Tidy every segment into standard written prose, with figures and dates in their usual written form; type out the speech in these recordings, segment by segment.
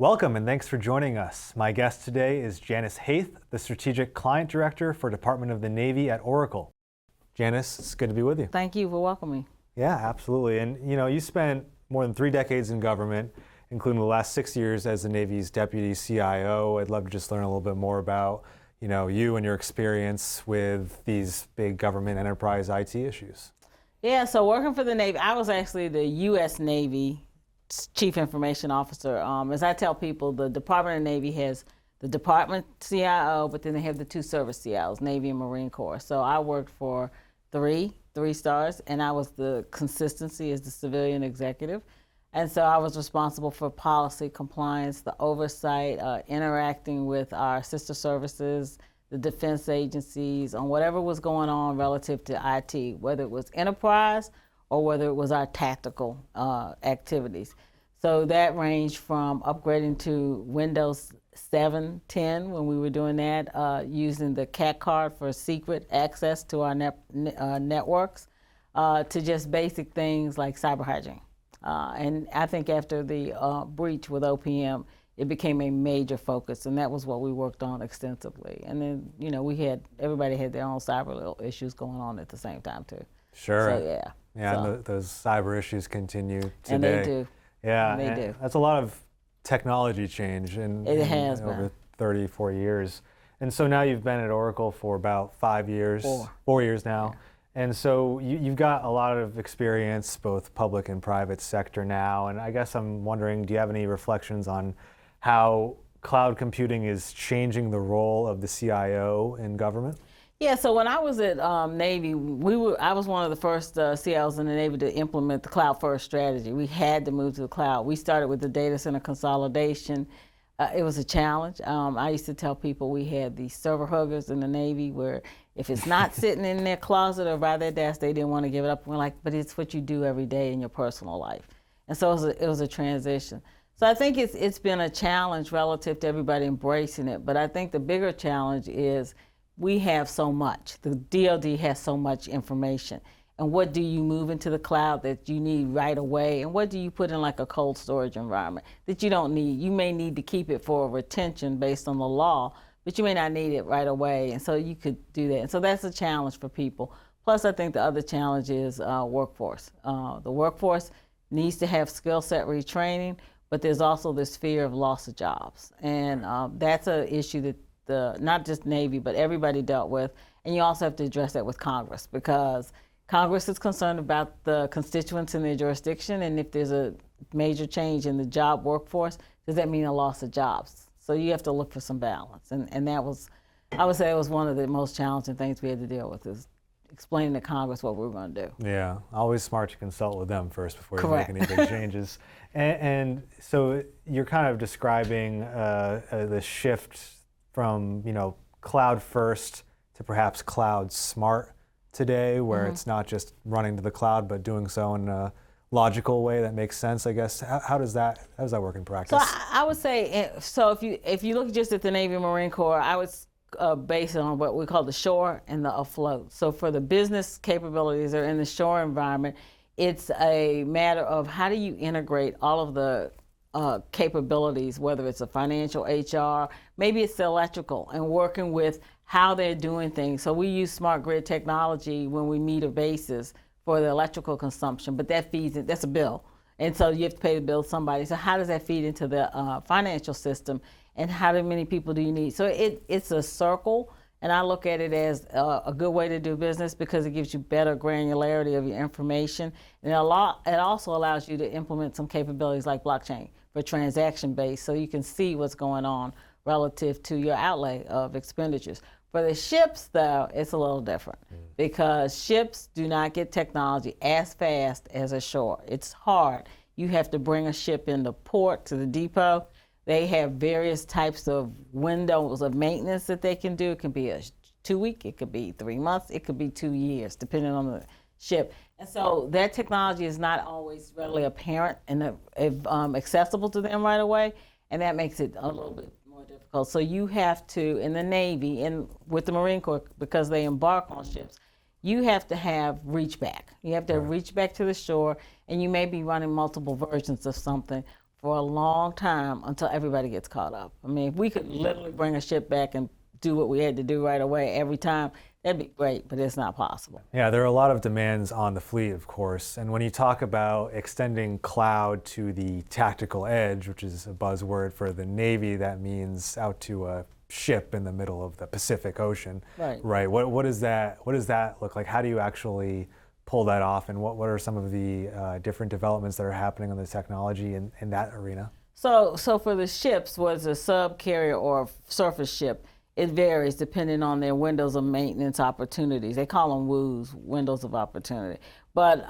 Welcome and thanks for joining us. My guest today is Janice Haith, the Strategic Client Director for Department of the Navy at Oracle. Janice, it's good to be with you. Thank you for welcoming me. Yeah, absolutely. And you spent more than 3 decades in government, including the last 6 years as the Navy's Deputy CIO. I'd love to just learn a little bit more about you and your experience with these big government enterprise IT issues. Yeah, so working for the Navy, I was actually the U.S. Navy Chief Information Officer. As I tell people, the Department of the Navy has the Department CIO, but then they have the 2 service CIOs, Navy and Marine Corps. So I worked for three stars, and I was the consistency as the civilian executive. And so I was responsible for policy, compliance, the oversight, interacting with our sister services, the defense agencies, on whatever was going on relative to IT, whether it was enterprise or whether it was our tactical activities. So that ranged from upgrading to Windows 7, 10 when we were doing that, using the CAT card for secret access to our networks, to just basic things like cyber hygiene. And I think after the breach with OPM, it became a major focus, and that was what we worked on extensively. And then, everybody had their own cyber issues going on at the same time too. Sure. So yeah. And those cyber issues continue today. And they do. Yeah, and they do. That's a lot of technology change in over 34 years. And so now you've been at Oracle for about 5 years, 4 years now. Yeah. And so you've got a lot of experience, both public and private sector now. And I guess I'm wondering, do you have any reflections on how cloud computing is changing the role of the CIO in government? Yeah, so when I was at Navy, I was one of the first CIOs in the Navy to implement the cloud first strategy. We had to move to the cloud. We started with the data center consolidation. It was a challenge. I used to tell people we had these server huggers in the Navy where if it's not sitting in their closet or by their desk, they didn't want to give it up. We're like, but it's what you do every day in your personal life. And so it was a transition. So I think it's been a challenge relative to everybody embracing it. But I think the bigger challenge is we have so much. The DoD has so much information. And what do you move into the cloud that you need right away? And what do you put in like a cold storage environment that you don't need? You may need to keep it for retention based on the law, but you may not need it right away. And so you could do that. And so that's a challenge for people. Plus, I think the other challenge is workforce. The workforce needs to have skill set retraining, but there's also this fear of loss of jobs. And that's an issue that not just Navy, but everybody dealt with. And you also have to address that with Congress, because Congress is concerned about the constituents in their jurisdiction, and if there's a major change in the job workforce, does that mean a loss of jobs? So you have to look for some balance. And that was, I would say it was one of the most challenging things we had to deal with, is explaining to Congress what we were going to do. Yeah, always smart to consult with them first before you Correct. make any big changes. And so you're kind of describing the shift from cloud first to perhaps cloud smart today, where it's not just running to the cloud, but doing so in a logical way that makes sense, I guess. How does that work in practice? So I would say, so if you look just at the Navy and Marine Corps, I would base it on what we call the shore and the afloat. So for the business capabilities that are in the shore environment, it's a matter of how do you integrate all of the capabilities, whether it's a financial, HR, maybe it's the electrical, and working with how they're doing things. So we use smart grid technology when we meter bases for the electrical consumption, but that feeds it, that's a bill. And so you have to pay the bill to somebody. So how does that feed into the financial system, and how many people do you need? So it's a circle, and I look at it as a good way to do business because it gives you better granularity of your information. And it also allows you to implement some capabilities like blockchain for transaction-based, so you can see what's going on relative to your outlay of expenditures. For the ships, though, it's a little different because ships do not get technology as fast as a shore. It's hard. You have to bring a ship into port, to the depot. They have various types of windows of maintenance that they can do. It can be a 2-week, it could be 3 months, it could be 2 years, depending on the ship. And so that technology is not always readily apparent and accessible to them right away, and that makes it a little bit more difficult. So you have to, in the Navy and with the Marine Corps, because they embark on ships, you have to have reach back. You have to reach back to the shore, and you may be running multiple versions of something for a long time until everybody gets caught up. I mean, if we could literally bring a ship back and do what we had to do right away every time, that'd be great, but it's not possible. Yeah, there are a lot of demands on the fleet, of course. And when you talk about extending cloud to the tactical edge, which is a buzzword for the Navy, that means out to a ship in the middle of the Pacific Ocean. Right. What does that look like? How do you actually pull that off? And what are some of the different developments that are happening on the technology in that arena? So for the ships, whether it's a sub carrier or a surface ship, it varies depending on their windows of maintenance opportunities. They call them WOOs, windows of opportunity. But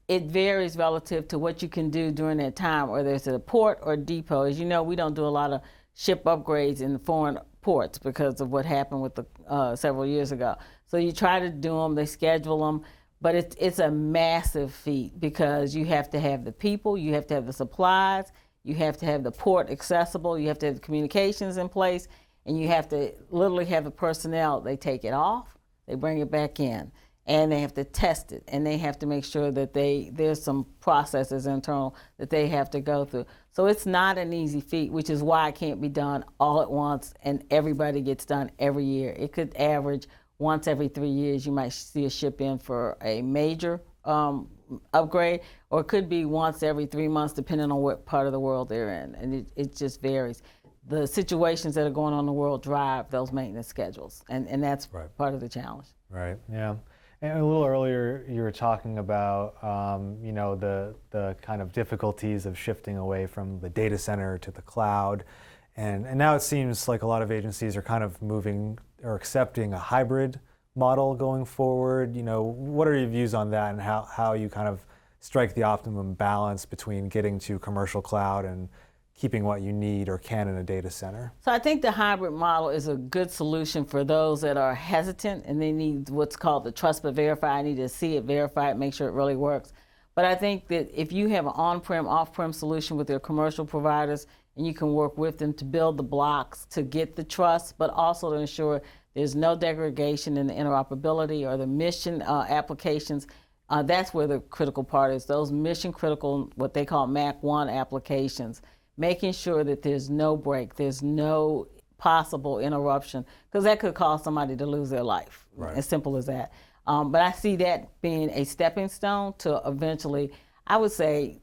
it varies relative to what you can do during that time, whether it's at a port or depot. As you know, we don't do a lot of ship upgrades in foreign ports because of what happened with the several years ago. So you try to do them, they schedule them, but it's a massive feat because you have to have the people, you have to have the supplies, you have to have the port accessible, you have to have the communications in place, and you have to literally have the personnel. They take it off, they bring it back in, and they have to test it, and they have to make sure that there's some processes internal that they have to go through. So it's not an easy feat, which is why it can't be done all at once and everybody gets done every year. It could average once every 3 years. You might see a ship in for a major upgrade, or it could be once every 3 months, depending on what part of the world they're in, and it just varies. The situations that are going on in the world drive those maintenance schedules, and that's part of the challenge. Right, yeah. And a little earlier, you were talking about, the kind of difficulties of shifting away from the data center to the cloud. And now it seems like a lot of agencies are kind of moving or accepting a hybrid model going forward. What are your views on that, and how you kind of strike the optimum balance between getting to commercial cloud and keeping what you need or can in a data center? So I think the hybrid model is a good solution for those that are hesitant and they need what's called the trust but verify. I need to see it, verify it, make sure it really works. But I think that if you have an on-prem, off-prem solution with your commercial providers, and you can work with them to build the blocks to get the trust, but also to ensure there's no degradation in the interoperability or the mission applications, that's where the critical part is. Those mission critical, what they call MAC 1 applications, making sure that there's no break, there's no possible interruption, because that could cause somebody to lose their life, as simple as that. But I see that being a stepping stone to eventually, I would say,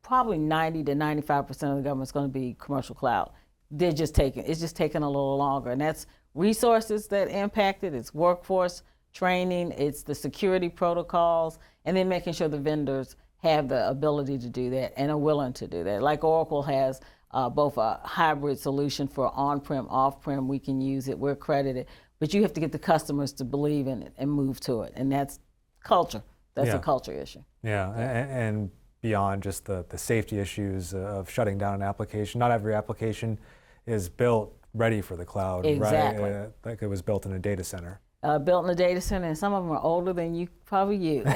probably 90 to 95% of the government's going to be commercial cloud. It's just taking a little longer, and that's resources that impact it, it's workforce training, it's the security protocols, and then making sure the vendors have the ability to do that and are willing to do that. Like Oracle has both a hybrid solution for on-prem, off-prem, we can use it, we're accredited, but you have to get the customers to believe in it and move to it, and that's culture. That's a culture issue. Yeah, and beyond just the safety issues of shutting down an application, not every application is built ready for the cloud, right? Like it was built in a data center. Built in a data center, and some of them are older than you probably use.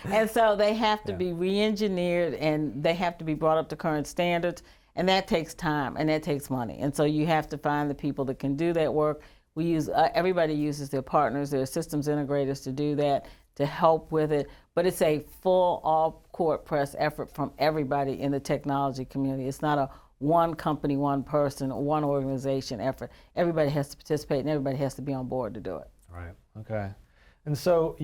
And so they have to be re-engineered, and they have to be brought up to current standards, and that takes time, and that takes money. And so you have to find the people that can do that work. We use, everybody uses their partners, their systems integrators to do that, to help with it, but it's a full all-court press effort from everybody in the technology community. It's not a one company, one person, one organization effort. Everybody has to participate, and everybody has to be on board to do it. Right, okay. And so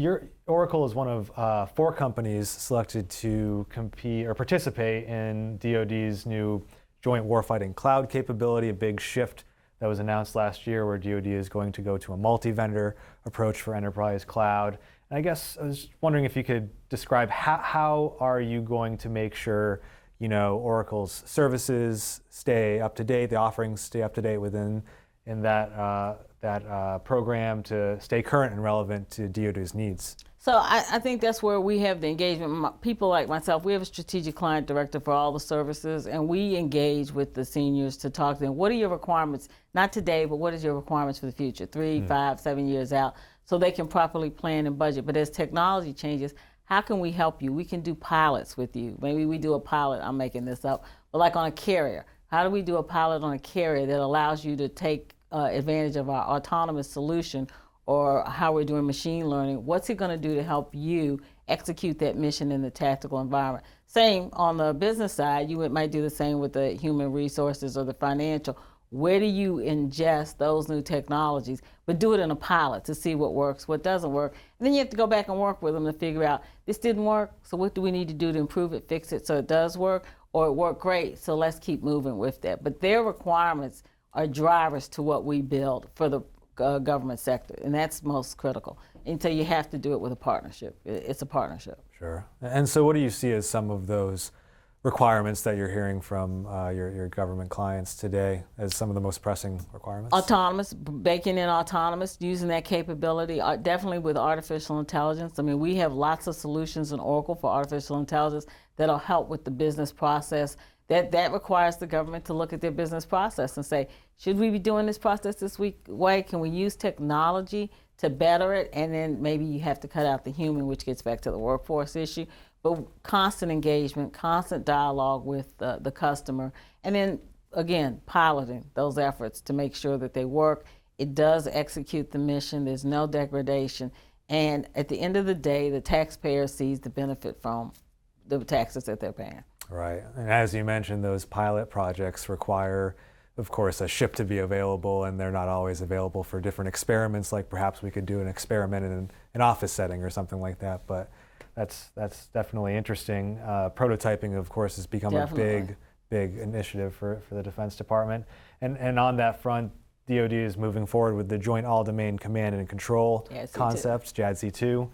Oracle is one of 4 companies selected to compete or participate in DoD's new Joint Warfighting Cloud capability, a big shift that was announced last year where DoD is going to go to a multi-vendor approach for enterprise cloud. And I guess I was wondering if you could describe how are you going to make sure Oracle's services stay up to date, the offerings stay up to date within that program to stay current and relevant to DoD's needs? So I think that's where we have the engagement. People like myself, we have a strategic client director for all the services, and we engage with the seniors to talk to them. What are your requirements, not today, but what is your requirements for the future, 3, 5, 7 years out, so they can properly plan and budget. But as technology changes, how can we help you? We can do pilots with you. Maybe we do a pilot, I'm making this up, but like on a carrier. How do we do a pilot on a carrier that allows you to take advantage of our autonomous solution, or how we're doing machine learning? What's it going to do to help you execute that mission in the tactical environment. Same on the business side, you might do the same with the human resources or the financial. Where do you ingest those new technologies, but do it in a pilot to see what works, what doesn't work. And then you have to go back and work with them to figure out, this didn't work, so what do we need to do to improve it, fix it so it does work, or it worked great, so let's keep moving with that. But their requirements are drivers to what we build for the government sector, and that's most critical. And so you have to do it with a partnership. It's a partnership. Sure. And so what do you see as some of those requirements that you're hearing from your government clients today as some of the most pressing requirements? Autonomous, baking in autonomous, using that capability, definitely with artificial intelligence. I mean, we have lots of solutions in Oracle for artificial intelligence that'll help with the business process. That requires the government to look at their business process and say, should we be doing this process this way? Can we use technology to better it? And then maybe you have to cut out the human, which gets back to the workforce issue. But constant engagement, constant dialogue with the customer, and then again, piloting those efforts to make sure that they work. It does execute the mission, there's no degradation, and at the end of the day, the taxpayer sees the benefit from the taxes that they're paying. Right, and as you mentioned, those pilot projects require, of course, a ship to be available, and they're not always available for different experiments, like perhaps we could do an experiment in an office setting or something like that, but that's definitely interesting. Prototyping, of course, has become a big initiative for the Defense Department. And on that front, DoD is moving forward with the Joint All-Domain Command and Control concepts, JAC2.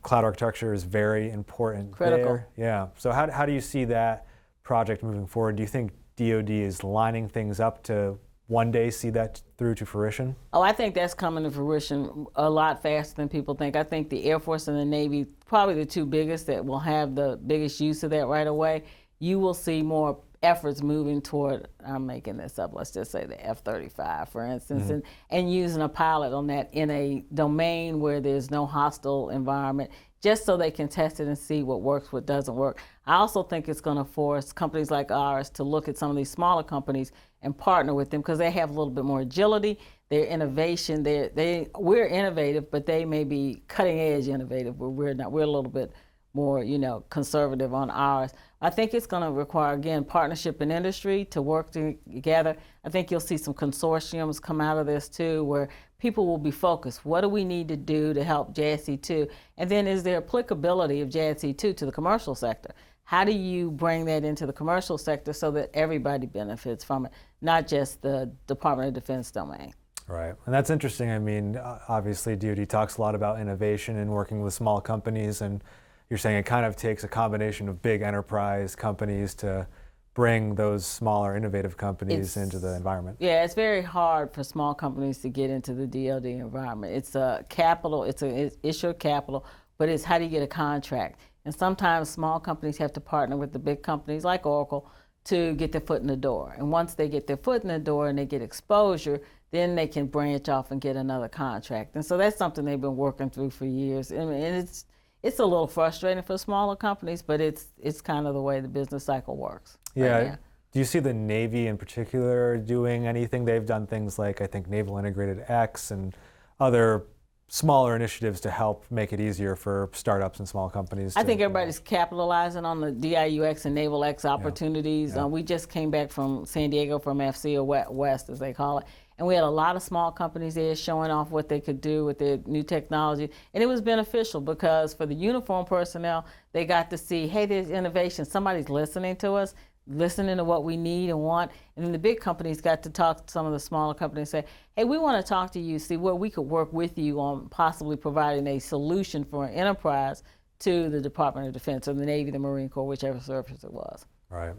Cloud architecture is very important. Critical. There. Yeah. So how do you see that project moving forward? Do you think DoD is lining things up to one day see that through to fruition? Oh, I think that's coming to fruition a lot faster than people think. I think the Air Force and the Navy, probably the two biggest that will have the biggest use of that right away. You will see more efforts moving toward, I'm making this up, let's just say the F-35, for instance, and using a pilot on that in a domain where there's no hostile environment, just so they can test it and see what works, what doesn't work. I also think it's going to force companies like ours to look at some of these smaller companies and partner with them because they have a little bit more agility, their innovation, we're innovative, but they may be cutting edge innovative, where we're not. We're a little bit more, conservative on ours. I think it's going to require, again, partnership in industry to work together. I think you'll see some consortiums come out of this too, where people will be focused. What do we need to do to help JADC2? And then is there applicability of JADC2 to the commercial sector? How do you bring that into the commercial sector so that everybody benefits from it, not just the Department of Defense domain? Right, and that's interesting. I mean, obviously DoD talks a lot about innovation and working with small companies, and you're saying it kind of takes a combination of big enterprise companies to bring those smaller innovative companies into the environment. Yeah, it's very hard for small companies to get into the DoD environment. It's a capital, it's an issue of capital, but it's how do you get a contract? And sometimes small companies have to partner with the big companies like Oracle to get their foot in the door. And once they get their foot in the door and they get exposure, then they can branch off and get another contract. And so that's something they've been working through for years. And it's a little frustrating for smaller companies, but it's kind of the way the business cycle works. Yeah. Right now. Do you see the Navy in particular doing anything? They've done things like, I think, Naval Integrated X and other smaller initiatives to help make it easier for startups and small companies. I think everybody's capitalizing on the DIUX and Naval X opportunities. Yeah. We just came back from San Diego from FC, or West as they call it, and we had a lot of small companies there showing off what they could do with their new technology. And it was beneficial because for the uniform personnel, they got to see, hey, there's innovation. Somebody's listening to us, listening to what we need and want. And then the big companies got to talk to some of the smaller companies and say, hey, we want to talk to you, see where we could work with you on possibly providing a solution for an enterprise to the Department of Defense or the Navy, the Marine Corps, whichever service it was. Right.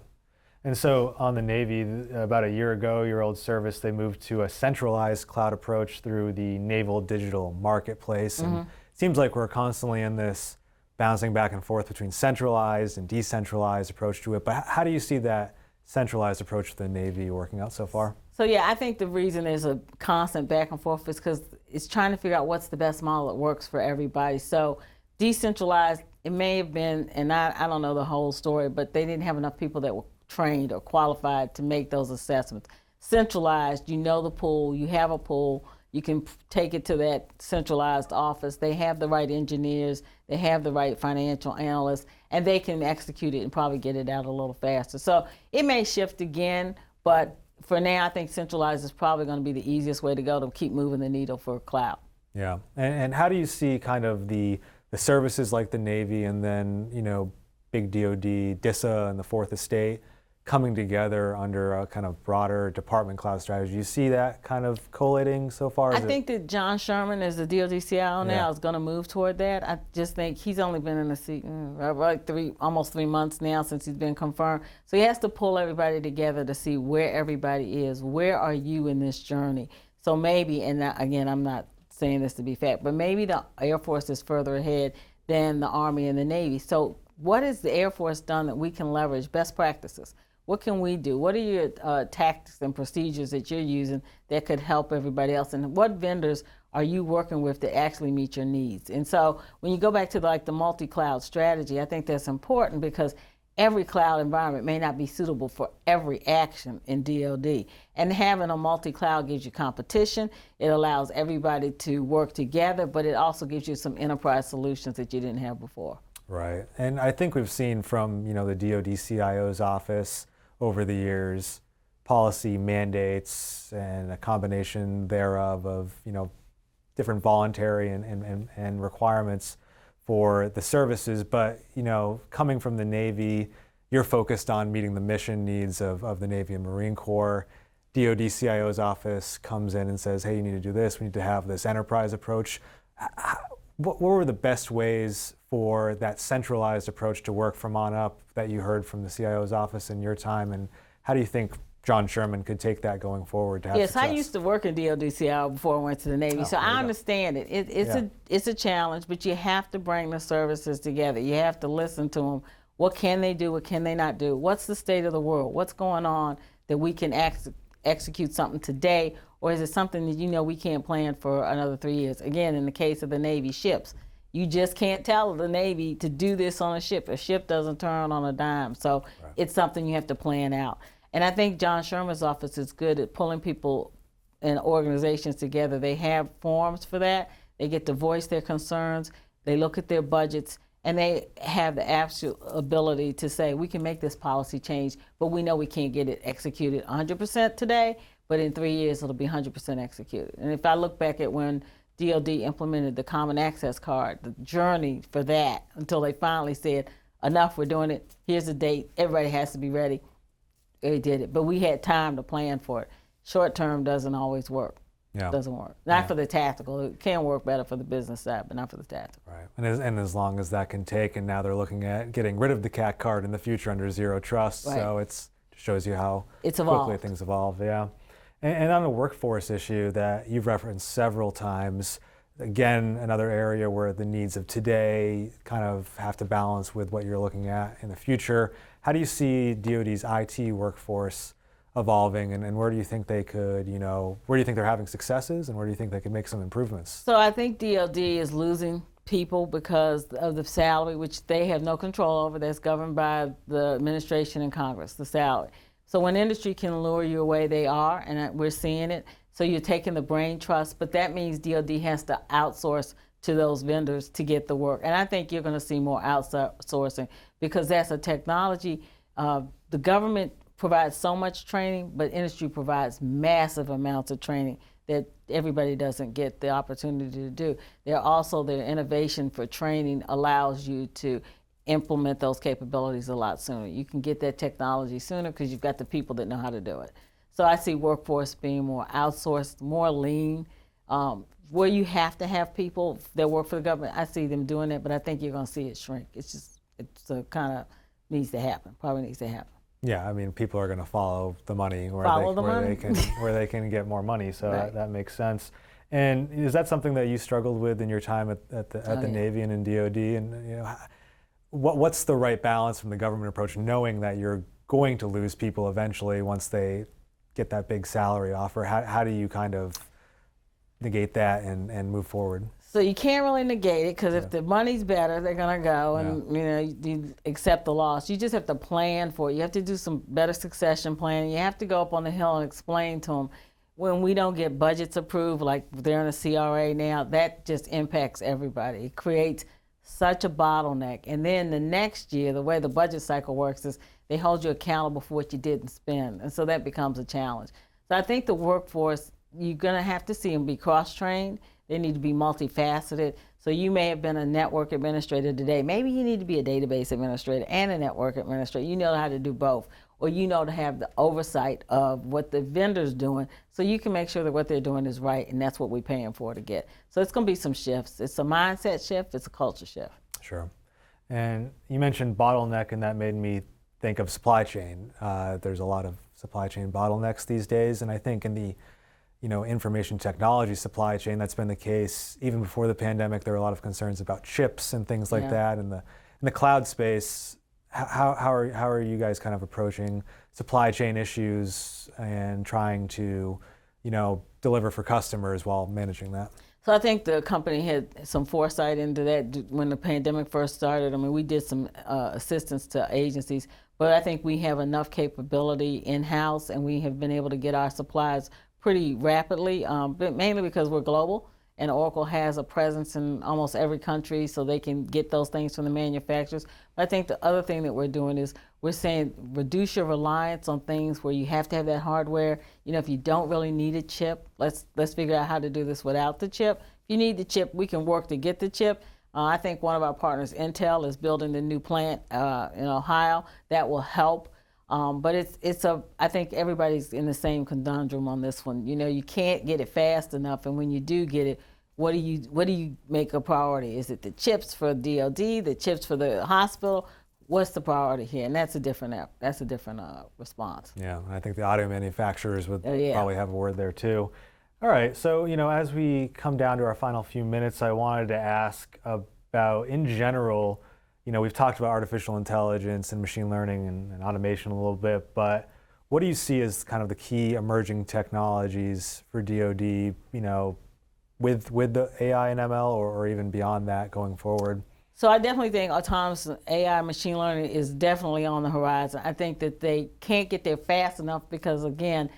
And so on the Navy, about a year ago, your old service, they moved to a centralized cloud approach through the Naval Digital Marketplace. And it seems like we're constantly in this bouncing back and forth between centralized and decentralized approach to it. But how do you see that centralized approach to the Navy working out so far? So yeah, I think the reason there's a constant back and forth is because it's trying to figure out what's the best model that works for everybody. So decentralized, it may have been, and I don't know the whole story, but they didn't have enough people that were trained or qualified to make those assessments. Centralized, you know the pool, you have a pool, You can take it to that centralized office. They have the right engineers, they have the right financial analysts, and they can execute it and probably get it out a little faster. So it may shift again, but for now, I think centralized is probably going to be the easiest way to go to keep moving the needle for cloud. Yeah, and how do you see kind of the services like the Navy and then, big DoD, DISA and the Fourth Estate coming together under a kind of broader department cloud strategy? You see that kind of collating so far? I think that John Sherman, as the DoD CIO now, is going to move toward that. I just think he's only been in the seat like almost 3 months now since he's been confirmed. So he has to pull everybody together to see where everybody is. Where are you in this journey? So maybe, and again, I'm not saying this to be fact, but maybe the Air Force is further ahead than the Army and the Navy. So what has the Air Force done that we can leverage? Best practices. What can we do? What are your tactics and procedures that you're using that could help everybody else? And what vendors are you working with to actually meet your needs? And so when you go back to the multi-cloud strategy, I think that's important because every cloud environment may not be suitable for every action in DoD. And having a multi-cloud gives you competition. It allows everybody to work together, but it also gives you some enterprise solutions that you didn't have before. Right. And I think we've seen from, the DoD CIO's office over the years, policy mandates and a combination thereof of, different voluntary and requirements for the services. But, coming from the Navy, you're focused on meeting the mission needs of the Navy and Marine Corps. DoD CIO's office comes in and says, hey, you need to do this. We need to have this enterprise approach. What were the best ways for that centralized approach to work from on up that you heard from the CIO's office in your time? And how do you think John Sherman could take that going forward to have success? I used to work in DoD CIO before I went to the Navy, so I understand it. It's a challenge, but you have to bring the services together. You have to listen to them. What can they do? What can they not do? What's the state of the world? What's going on that we can execute something today? Or is it something that we can't plan for another 3 years? Again, in the case of the Navy ships, you just can't tell the Navy to do this on a ship. A ship doesn't turn on a dime. So it's something you have to plan out. And I think John Sherman's office is good at pulling people and organizations together. They have forums for that. They get to voice their concerns. They look at their budgets. And they have the absolute ability to say, we can make this policy change, but we know we can't get it executed 100% today, but in 3 years it'll be 100% executed. And if I look back at when DoD implemented the Common Access Card, the journey for that until they finally said, enough, we're doing it, here's the date, everybody has to be ready. They did it, but we had time to plan for it. Short term doesn't always work. Doesn't work. Not for the tactical. It can work better for the business side, but not for the tactical. Right. And as long as that can take, and now they're looking at getting rid of the CAC card in the future under zero trust. Right. So it shows you how quickly things evolve. Yeah. And on the workforce issue that you've referenced several times, again, another area where the needs of today kind of have to balance with what you're looking at in the future. How do you see DoD's IT workforce evolving, and where do you think they could, where do you think they're having successes, and where do you think they could make some improvements? So I think DoD is losing people because of the salary, which they have no control over. That's governed by the administration and Congress, the salary. So when industry can lure you away, they are, and we're seeing it. So you're taking the brain trust, but that means DoD has to outsource to those vendors to get the work. And I think you're going to see more outsourcing because that's a technology. The government provides so much training, but industry provides massive amounts of training that everybody doesn't get the opportunity to do. Their innovation for training allows you to implement those capabilities a lot sooner. You can get that technology sooner because you've got the people that know how to do it. So I see workforce being more outsourced, more lean. Where you have to have people that work for the government, I see them doing it, but I think you're going to see it shrink. It's kind of needs to happen, probably needs to happen. Yeah, I mean, people are going to follow the money where they can get more money, so that makes sense. And is that something that you struggled with in your time at the Navy and in DoD? And what's the right balance from the government approach, knowing that you're going to lose people eventually once they get that big salary offer? How do you kind of negate that and move forward? So you can't really negate it because if the money's better, they're gonna go and you accept the loss. You just have to plan for it. You have to do some better succession planning. You have to go up on the hill and explain to them, when we don't get budgets approved, like they're in a CRA now, that just impacts everybody. It creates such a bottleneck. And then the next year, the way the budget cycle works is they hold you accountable for what you didn't spend. And so that becomes a challenge. So I think the workforce, you're going to have to see them be cross-trained. They need to be multifaceted. So you may have been a network administrator today. Maybe you need to be a database administrator and a network administrator. You know how to do both. Or you know to have the oversight of what the vendor's doing so you can make sure that what they're doing is right, and that's what we're paying for to get. So it's going to be some shifts. It's a mindset shift. It's a culture shift. Sure. And you mentioned bottleneck, and that made me think of supply chain. There's a lot of supply chain bottlenecks these days, and I think in the information technology supply chain, that's been the case. Even before the pandemic, there were a lot of concerns about chips and things like that. In the cloud space, how are you guys kind of approaching supply chain issues and trying to, deliver for customers while managing that? So I think the company had some foresight into that when the pandemic first started. I mean, we did some assistance to agencies, but I think we have enough capability in-house, and we have been able to get our supplies pretty rapidly, but mainly because we're global. And Oracle has a presence in almost every country, so they can get those things from the manufacturers. But I think the other thing that we're doing is we're saying reduce your reliance on things where you have to have that hardware. If you don't really need a chip, let's figure out how to do this without the chip. If you need the chip, we can work to get the chip. I think one of our partners, Intel, is building the new plant in Ohio. That will help. But I think everybody's in the same conundrum on this one. You can't get it fast enough, and when you do get it, what do you make a priority? Is it the chips for DoD, the chips for the hospital? What's the priority here? And that's a different response. Yeah, I think the auto manufacturers would probably have a word there too. All right, so as we come down to our final few minutes, I wanted to ask about, in general, we've talked about artificial intelligence and machine learning and automation a little bit, but what do you see as kind of the key emerging technologies for DoD, with the AI and ML or even beyond that going forward? So I definitely think autonomous AI machine learning is definitely on the horizon. I think that they can't get there fast enough because, again,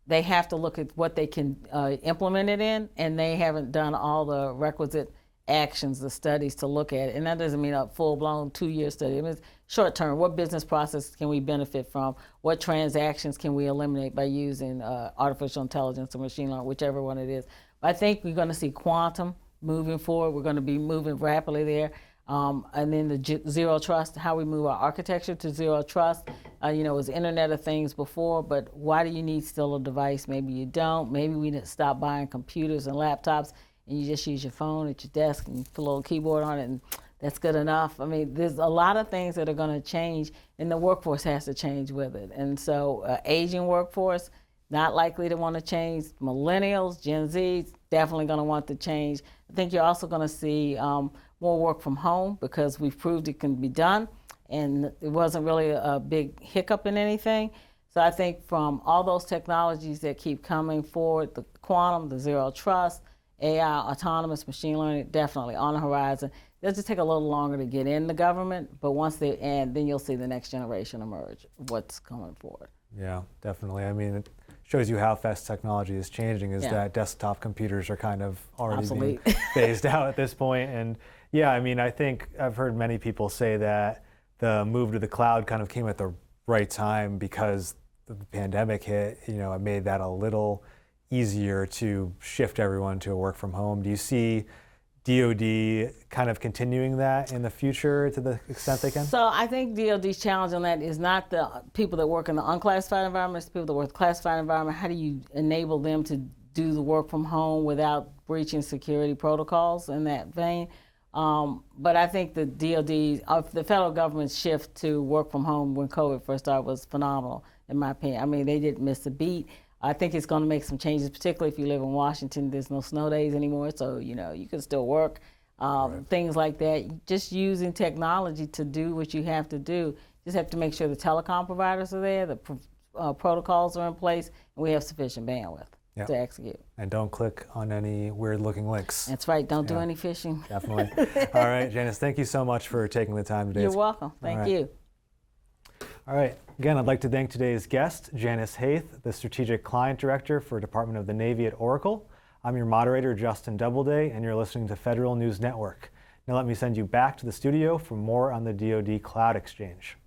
they have to look at what they can implement it in, and they haven't done all the requisite actions, the studies to look at it. And that doesn't mean a full-blown 2-year study. It means short-term. What business processes can we benefit from? What transactions can we eliminate by using artificial intelligence or machine learning, whichever one it is? I think we're going to see quantum moving forward. We're going to be moving rapidly there. And then the zero trust, how we move our architecture to zero trust. It was Internet of Things before, but why do you need still a device? Maybe you don't. Maybe we need to stop buying computers and laptops and you just use your phone at your desk and you put a little keyboard on it, and that's good enough. I mean, there's a lot of things that are going to change, and the workforce has to change with it. And so aging workforce, not likely to want to change. Millennials, Gen Z, definitely going to want to change. I think you're also going to see more work from home because we've proved it can be done, and it wasn't really a big hiccup in anything. So I think from all those technologies that keep coming forward, the quantum, the zero trust, AI, autonomous machine learning, definitely on the horizon. They'll just take a little longer to get in the government, but once they're in, then you'll see the next generation emerge, what's coming forward. Yeah, definitely. I mean, it shows you how fast technology is changing, is that desktop computers are kind of already being phased out at this point. And yeah, I mean, I think I've heard many people say that the move to the cloud kind of came at the right time because the pandemic hit. It made that a little easier to shift everyone to a work from home. Do you see DoD kind of continuing that in the future to the extent they can? So I think DoD's challenge on that is not the people that work in the unclassified environment, it's the people that work in the classified environment. How do you enable them to do the work from home without breaching security protocols in that vein? But I think the DoD, the federal government's shift to work from home when COVID first started was phenomenal, in my opinion. I mean, they didn't miss a beat. I think it's going to make some changes, particularly if you live in Washington. There's no snow days anymore, so you can still work. Right. Things like that. Just using technology to do what you have to do. Just have to make sure the telecom providers are there, the protocols are in place, and we have sufficient bandwidth to execute. And don't click on any weird-looking links. That's right. Don't do any phishing. Definitely. All right, Janice, thank you so much for taking the time today. You're welcome. Thank you. All right. Again, I'd like to thank today's guest, Janice Haith, the Strategic Client Director for Department of the Navy at Oracle. I'm your moderator, Justin Doubleday, and you're listening to Federal News Network. Now let me send you back to the studio for more on the DoD Cloud Exchange.